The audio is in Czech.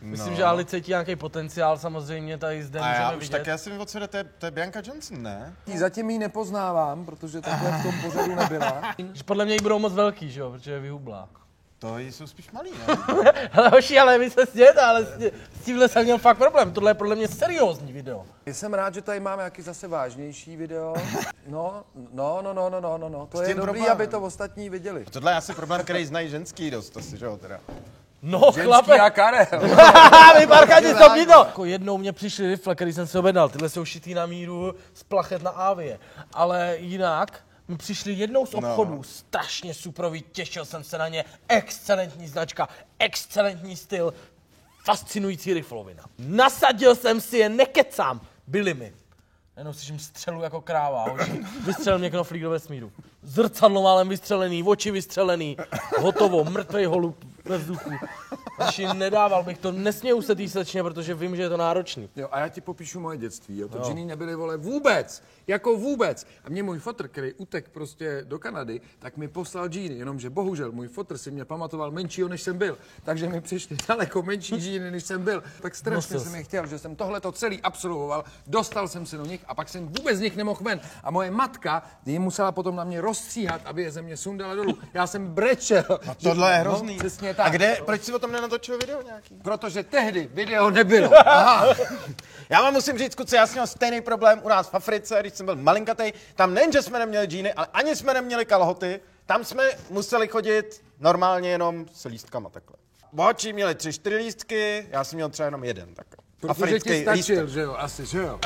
Myslím, že Ali cítí nějaký potenciál, samozřejmě tady zde můžeme já vidět. už tak já si vím, o co jde, to je Bianca Johnson, ne? Zatím ji nepoznávám, protože takhle v tom pořadu nebyla. Že podle mě jí budou moc velký, že jo, protože je vyhublá. To jsou spíš malý, ne? Hele hoši, ale vy se smějete, ale s tímhle jsem měl fakt problém. Tohle je podle mě seriózní video. Jsem rád, že tady máme jaký zase vážnější video. No. To je dobrý, problém. aby to ostatní viděli. Tohle je asi problém, který znají ženský dost, asi, že jo, teda. No, Ženský chlape. a Karel. Vy parkati to video. Jako jednou mě přišly rifle, který jsem si objednal. Tyhle jsou šitý na míru z plachet na Avie. Ale jinak mi přišli jednou z obchodů, strašně suprový, těšil jsem se na ně, excelentní značka, excelentní styl, fascinující riflovina. Nasadil jsem si je, nekecám, byli mi. Jenom slyším střelu jako kráva, hoši. Vystřelil mě knoflík do vesmíru. Zrcadlo málem vystřelený, oči vystřelený, hotovo, mrtvej holub ve vzduchu. Když nedával bych to, nesměju se tý slečně, protože vím, že je to náročný. Jo, a já ti popíšu moje dětství, jo. To džiny nebyly, vole, vůbec, jako vůbec. A mě můj fotr, který utek prostě do Kanady, tak mi poslal džíny, jenomže bohužel můj fotr si mě pamatoval menšího, než jsem byl. Takže mi přišly daleko menší džíny, než jsem byl. Tak strašně jsem je chtěl, že jsem tohleto celý absolvoval, dostal jsem se do nich a pak jsem vůbec z nich nemohl ven. A moje matka ji musela potom na mě rozstříhat, aby je ze mě sundala dolů. Já jsem brečel. A tohle je hrozný. No, přesně tak. A kde, proč si o tom nenatočil video nějaký? Protože tehdy video nebylo. Aha. Já vám musím říct, kuci, já jsem měl stejný problém u nás v Africe, když jsem byl malinkatej. Tam nejenže jsme neměli džíny, ale ani jsme neměli kalhoty. Tam jsme museli chodit normálně jenom s lístkama takhle. Bohatší měli 3-4 lístky, já jsem měl třeba jenom jeden takhle. Protože ti stačil, že jo, asi, že jo.